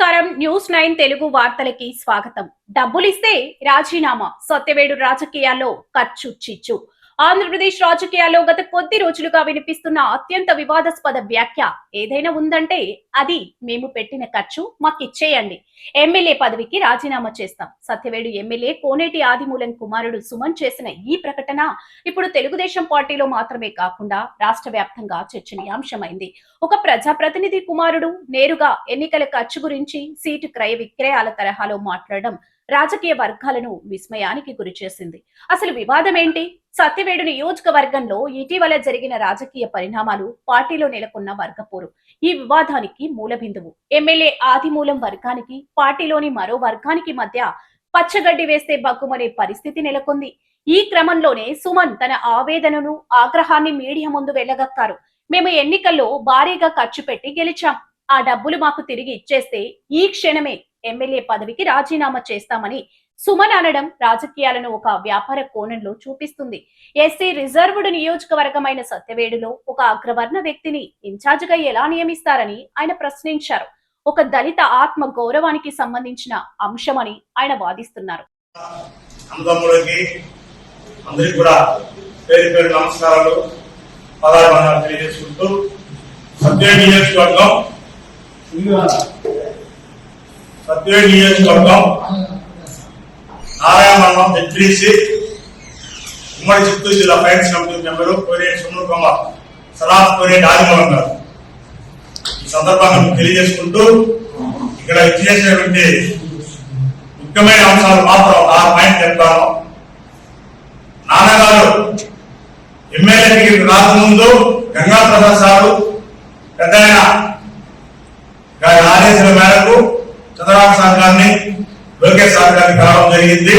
నమస్కారం. న్యూస్ 9 తెలుగు వార్తలకి స్వాగతం. డబ్బులిస్తే రాజీనామా, సత్యవేడు రాజకీయాల్లో ఖర్చు చిచ్చు. ఆంధ్రప్రదేశ్ రాజకీయాల్లో గత కొద్ది రోజులుగా వినిపిస్తున్న అత్యంత వివాదాస్పద వ్యాఖ్య ఏదైనా ఉందంటే అది మేము పెట్టిన ఖర్చు మాకిచ్చేయండి, ఎమ్మెల్యే పదవికి రాజీనామా చేస్తాం. సత్యవేడు ఎమ్మెల్యే కోనేటి ఆదిమూలం కుమారుడు సుమన్ చేసిన ఈ ప్రకటన ఇప్పుడు తెలుగుదేశం పార్టీలో మాత్రమే కాకుండా రాష్ట్ర వ్యాప్తంగా చర్చనీయాంశమైంది. ఒక ప్రజాప్రతినిధి కుమారుడు నేరుగా ఎన్నికల ఖర్చు గురించి సీటు క్రయ విక్రయాల తరహాలో మాట్లాడడం రాజకీయ వర్గాలను విస్మయానికి గురిచేసింది. అసలు వివాదం ఏంటి? సత్యవేడు నియోజకవర్గంలో ఇటీవల జరిగిన రాజకీయ పరిణామాలు, పార్టీలో నెలకొన్న వర్గపోరు ఈ వివాదానికి మూల బిందువు. ఎమ్మెల్యే ఆదిమూలం వర్గానికి పార్టీలోని మరో వర్గానికి మధ్య పచ్చగడ్డి వేస్తే బగ్గుమనే పరిస్థితి నెలకొంది. ఈ క్రమంలోనే సుమన్ తన ఆవేదనను, ఆగ్రహాన్ని మీడియా ముందు వెళ్లగక్కారు. మేము ఎన్నికల్లో భారీగా ఖర్చు పెట్టి గెలిచాం. ఆ డబ్బులు మాకు తిరిగి ఇచ్చేస్తే ఈ క్షణమే ఎమ్మెల్యే పదవికి రాజీనామా చేస్తామని సుమన్ అనడం రాజకీయాలను ఒక వ్యాపార కోణంలో చూపిస్తుంది. ఎస్సీ రిజర్వ్డ్ నియోజకవర్గమైన సత్యవేడులో ఒక అగ్రవర్ణ వ్యక్తిని ఇన్ఛార్జిగా ఎలా నియమిస్తారని ఆయన ప్రశ్నించారు. ఒక దళిత ఆత్మ గౌరవానికి సంబంధించిన అంశమని ఆయన వాదిస్తున్నారు. సత్యవేడు నియోజకవర్గం నారాయణమండలం హెచ్డిసి ఉమ్మడి చిత్తూరు జిల్లా ఫైనాన్స్ కమిటీ మెంబరు కోనేటి సుమన్ కుమార్ సరాఫ్ కోనేటి ఆదిమూలం గారు. ఈ సందర్భంగా తెలియజేసుకుంటూ ఇక్కడ ఇచ్చేసినటువంటి ముఖ్యమైన అంశాలు మాత్రం 6 పాయింట్ చెప్తాను. నాన్నగారు ఎమ్మెల్యే టికెట్ రాకముందు గంగా ప్రసాద్ సారు పెద్ద గారి ఆదేశాల మేరకు చంద్రబాబు సార్ గారిని, లోకేష్ సార్ గారిని కలవడం జరిగింది.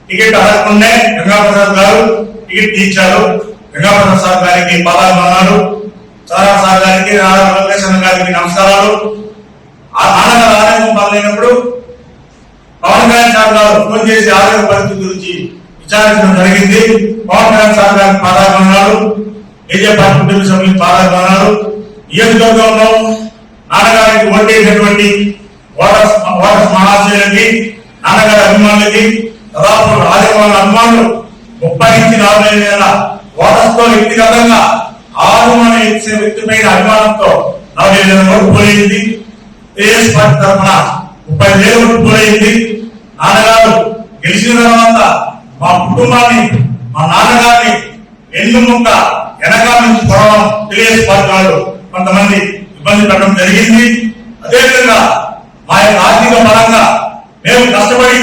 టికెట్ అడగకుండే గంగాప్రసాద్ గారు టికెట్ తీర్చారు. గంగాప్రసాద్ సార్ గారికి పాదాలు, చంద్రబాబు సార్ గారికి, లోకేష్ గారికి నమస్కారాలు. ఆ నాన్నగారు ఆరోగ్యం పాలైనప్పుడు పవన్ కళ్యాణ్ సార్ గారు ఫోన్ చేసి ఆరోగ్య పరిస్థితి గురించి విచారించడం జరిగింది. పవన్ కళ్యాణ్ సార్ గారికి పాదాలు, బీజేపీ పార్టీ కుటుంబ సభ్యులకు పాదాలు. నియోజకవర్గంలో నాన్నగారికి ఓటేసినటువంటి ఓటర్స్ మహాశయులకి, నాన్నగారి అభిమానులకి, దాదాపు ఆదివారం అభిమానులు 30 నుంచి 40 వేల ఓటర్స్ తో వ్యక్తిగతంగా ఆదివారం వ్యక్తిపైన అభిమానంతో 40 వేల ఓటు పోయింది. టీఆర్ఎస్ పార్టీ తరఫున 30 వేల ఓటు పోయింది. నాన్నగారు గెలిచిన తర్వాత మా కుటుంబాన్ని, మా నాన్నగారిని ఎన్నుముక్క వెనకాల నుంచి పొడవడం టీఆర్ఎస్ పార్టీ వాళ్ళు కొంతమంది ఇబ్బంది పెట్టడం జరిగింది. అదేవిధంగా మా యొక్క ఆర్థిక పరంగా మేము కష్టపడి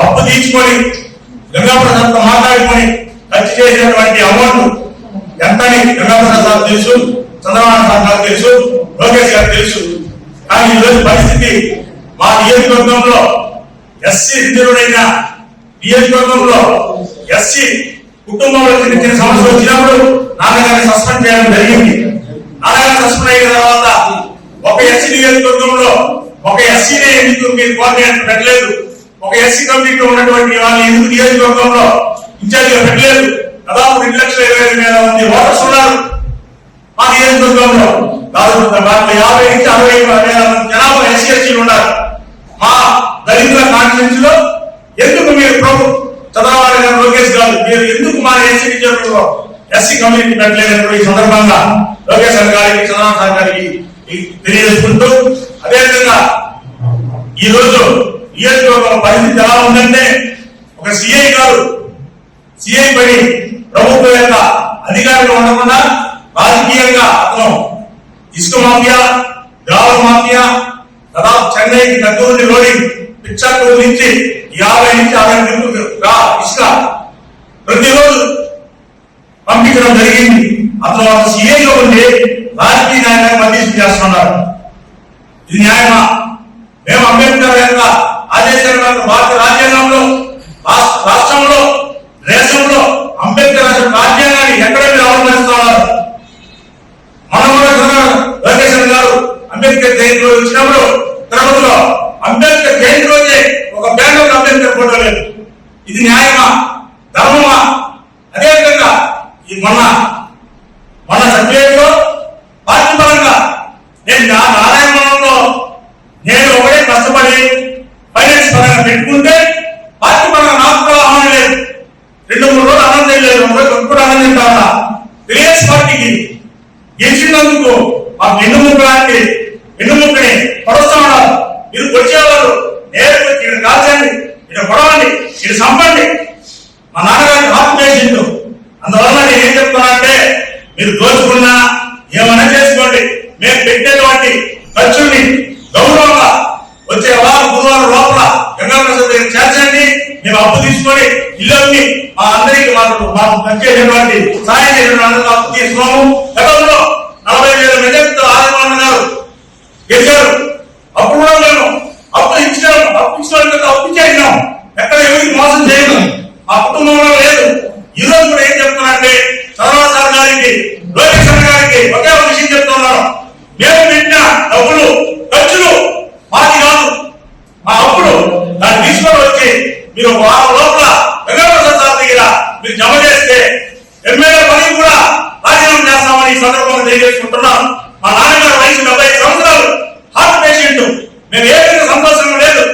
అప్పు తీసుకొని గంగాప్రసాద్తో మాట్లాడుకొని ఖర్చు చేసినటువంటి అమౌంట్ ఎంతని గంగాప్రసాద్ సార్ తెలుసు, చంద్రబాబు సార్ గారు తెలుసు, లోకేష్ గారు తెలుసు. కానీ ఈరోజు పరిస్థితి మా నియోజకవర్గంలో ఎస్సీ రిజర్వుడైన నియోజకవర్గంలో ఎస్సీ కుటుంబంలో చిన్న సమస్య వచ్చినప్పుడు నాన్నగారిని సస్పెండ్ చేయడం జరిగింది. నాన్నగారు సస్పెండ్ అయిన తర్వాత ఒక ఎస్సీ నియోజకవర్గంలో ఒక ఎస్సీనే ఎందుకు మీరు కోఆర్డినేటర్ పెట్టలేదు, ఒక ఎస్సీ కమిటీలో ఉన్నటువంటి వాళ్ళు ఎందుకు నియోజకవర్గంలో ఇన్ఛార్జిగా పెట్టలేదు? దాదాపు 2,20,000 మంది ఓటర్స్ ఉన్నారు మా నియోజకవర్గంలో. దాదాపు 50 నుంచి 60 వేల మంది జనాభా ఎస్సీ ఎస్సీలు ఉన్నారు. మా దళితుల కాన్స్టిట్యూన్స్ లో ఎందుకు మీరు చంద్రబాబు గారు, లోకేష్ గారు మీరు ఎందుకు మా ఎస్సీ నియోజకవర్గంలో ఎస్సీ కమిటీ పెట్టలేదు? ఈ సందర్భంగా లోకేష్ గారికి, చంద్రబాబు సార్ గారికి తెలియజేసుకుంటూ, అదేవిధంగా ఈ రోజు నియోజకవర్గం పరిస్థితి ఎలా ఉందంటే, ఒక సిఐ గారు సిఐ పని ప్రభుత్వం యొక్క అధికారిగా ఉండకుండా రాజకీయంగా అతను ఇసుక మాఫియా, గ్రామ మాఫియా, దాదాపు చెన్నైకి దగ్గర లోడింగ్ పిచ్చర్పూర్ నుంచి 50 నుంచి 60 ఇసుక ప్రతిరోజు పంపించడం జరిగింది. అతను ఒక సిఐలో ఉండి రాజకీయ నాయకులను మధ్యస్థం చేస్తున్నారు. ఇది న్యాయమా? మేము అంబేద్కర్ యొక్క ఆదేశాల భారత రాజ్యాంగంలో, రాష్ట్రంలో, దేశంలో అంబేద్కర్ రాజ్యాంగాన్ని ఎక్కడ మీరు అవలంబిస్తున్నారు? మనం లోకేష్ గారు అంబేద్కర్ జయంతి రోజు వచ్చినప్పుడు తిరుపతిలో అంబేద్కర్ జయంతి రోజే ఒక బ్యానర్ అంబేద్కర్ ఫోటో లేదు. ఇది న్యాయమా? ధర్మమా? అదేవిధంగా ఈ మొన్న సబ్జెక్టులో పార్టీ పరంగా నేను నారాయణలో నేను ఒక కష్టపడి ఫైనాన్స్ పరంగా పెట్టుకుంటే పార్టీ పరంగా నాకు కూడా ఆహ్వానం లేదు. 2-3 రోజులు ఆనందం లేదు, 2 రోజులు కూడా ఆనందం కావాలా. రిలయన్స్ పార్టీకి గెలిచినందుకు మాకు వెన్నుముక్కని పరుస్తా ఉన్నారు. మీరు వచ్చేవాళ్ళు నేరుగా ఇక్కడ కాల్చండి, ఇక్కడ పొడవండి, ఇక్కడ చంపండి. మా నాన్నగారికి హార్ట్ పేషెంట్. అందువల్ల నేను ఏం చెప్తున్నా అంటే మీరు దోచుకున్నా ఏమైనా చేసుకోండి, మేము పెట్టేటువంటి ఖర్చుల్ని గౌరవంగా వచ్చే బుధవారం లోపల గంగాప్రసాద్ దగ్గర చేర్చండి. మేము అప్పు తీసుకొని ఇల్లు మా అందరికీ మాకు వచ్చేటువంటి సాయం చేసినటువంటి అప్పు తీసుకోము. గతంలో 40,000 మెజార్టీతో ఆదిమూలన్న గారు గెలిచారు. అప్పుడు కూడా మేము అప్పు ఇచ్చేసినాం. ఎక్కడ ఎవరికి మోసం చేయము. మా కుటుంబంలో లేదు. ఈ రోజు కూడా ఏం చెప్తున్నానంటే చంద్రబాబు సార్ గారికి, లోకేష్ గారికి ఒకే ఒక విషయం చెప్తున్నాను. మేము పెట్టిన డబ్బులు ఖర్చులు మాది కాదు, మా అప్పుడు దాన్ని తీసుకొని వచ్చి మీరు 1 వారం లోపల గంగాప్రసాద్ సార్ దగ్గర మీరు జమ చేస్తే ఎమ్మెల్యే పని కూడా రాజీనామా చేస్తామని ఈ సందర్భంగా తెలియజేసుకుంటున్నాం. మా నాన్నగారు వయసు 75 సంవత్సరాలు, హార్ట్ పేషెంట్. మేము ఏ విధంగా సంతోషం లేదు.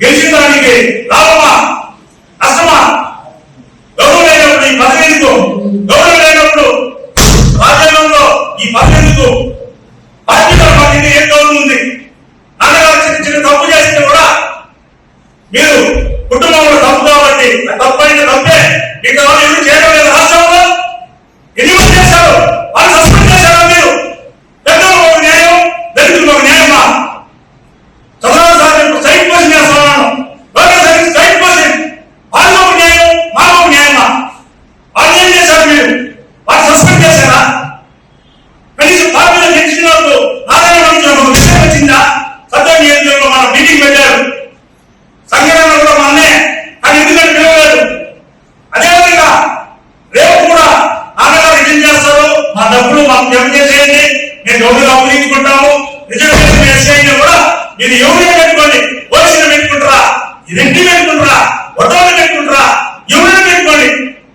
గెలిచిన దానికి లాభమా నష్టమా? గౌరవం లేనప్పుడు ఈ పదవి ఎందుకు? గౌరవం లేనప్పుడు రాజ్యాంగంలో ఈ పదవి ఎందుకు? పార్టీలో మాకు ఇది ఏం గౌరవం ఉంది? నాన్నగారు చిన్న తప్పు చేస్తే కూడా మీరు కుటుంబంలో తప్పు కాబట్టి తప్పైన తప్పే మీకు ఎవరు చేయడం లేదు. రాష్ట్రంలో ఎన్ని మంది చేశారు? వాళ్ళు సస్పెండ్ చేశారు. మీరు పెద్దలకు ఒక న్యాయం, దళితులకు ఒక న్యాయమా? చంద్రబాబు సార్ సైట్ పోషన్ చేస్తున్నాను, లోకేష్ సైట్ పోషన్. వాళ్ళు ఒక న్యాయం, మా ఒక న్యాయమా? వాళ్ళు ఏం చేశారు? మీరు వాళ్ళు సస్పెండ్ చేశారా? కనీసం పార్టీలో గెలిచినప్పుడు ఆదాయం విషయం వచ్చిందా? సత్యం నియోజకవర్గంలో మన మీటింగ్ పెట్టారు. సంఘటన కూడా మొన్నే, కానీ ఎందుకంటే పిలవలేదు. అదేవిధంగా రేపు కూడా నాన్నగారు ఏం చేస్తారు? మా డబ్బులు మాకు జమ చేసేయండి, మేము డబ్బులు అప్పు తీసుకుంటాము. రిజర్వేషన్ వేసేయండి కూడా మీరు ఎవరైనా పెట్టుకోండి. పోలీసులు పెట్టుకుంటారా, రెడ్డి పెట్టుకుంటారా, ఒట్టోళ్ళు పెట్టుకుంటారా, ఎవరైనా పెట్టుకోండి.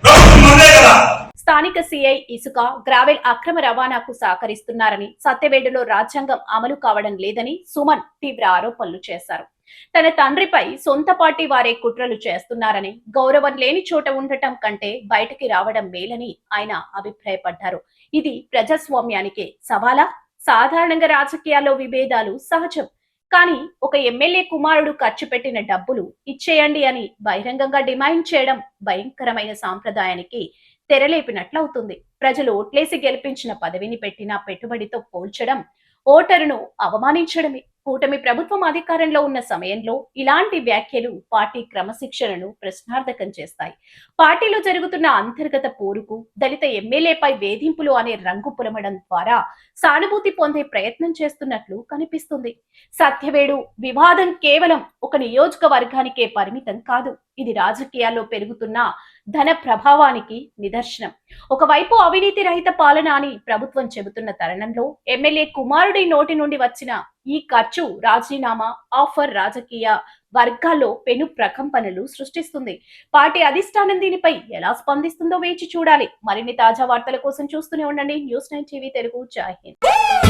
ప్రభుత్వం మందే కదా. స్థానిక సిఐ ఇసుక, గ్రావెల్ అక్రమ రవాణాకు సహకరిస్తున్నారని, సత్యవేడులో రాజ్యాంగం అమలు కావడం లేదని సుమన్ తీవ్ర ఆరోపణలు చేశారు. తన తండ్రిపై సొంత పార్టీ వారే కుట్రలు చేస్తున్నారని, గౌరవం లేని చోట ఉండటం కంటే బయటికి రావడం మేలని ఆయన అభిప్రాయపడ్డారు. ఇది ప్రజాస్వామ్యానికే సవాలా? సాధారణంగా రాజకీయాల్లో విభేదాలు సహజం. కానీ ఒక ఎమ్మెల్యే కుమారుడు ఖర్చు పెట్టిన డబ్బులు ఇచ్చేయండి అని బహిరంగంగా డిమాండ్ చేయడం భయంకరమైన సాంప్రదాయానికి తెరలేపినట్లవుతుంది. ప్రజలు ఓట్లేసి గెలిపించిన పదవిని పెట్టిన పెట్టుబడితో పోల్చడం ఓటరును అవమానించడమే. కూటమి ప్రభుత్వం అధికారంలో ఉన్న సమయంలో ఇలాంటి వ్యాఖ్యలు పార్టీ క్రమశిక్షణను ప్రశ్నార్థకం చేస్తాయి. పార్టీలో జరుగుతున్న అంతర్గత పోరుకు, దళిత ఎమ్మెల్యేపై వేధింపులు అనే రంగు పులమడం ద్వారా సానుభూతి పొందే ప్రయత్నం చేస్తున్నట్లు కనిపిస్తుంది. సత్యవేడు వివాదం కేవలం ఒక నియోజకవర్గానికే పరిమితం కాదు. ఇది రాజకీయాల్లో పెరుగుతున్న ధన ప్రభావానికి నిదర్శనం. ఒకవైపు అవినీతి రహిత పాలన అని ప్రభుత్వం చెబుతున్న తరుణంలో ఎమ్మెల్యే కుమారుడి నోటి నుండి వచ్చిన ఈ ఖర్చు రాజీనామా ఆఫర్ రాజకీయ వర్గాల్లో పెను ప్రకంపనలు సృష్టిస్తుంది. పార్టీ అధిష్టానం దీనిపై ఎలా స్పందిస్తుందో వేచి చూడాలి. మరిన్ని తాజా వార్తల కోసం చూస్తూనే ఉండండి న్యూస్ 9 టీవీ తెలుగు. జై హింద్.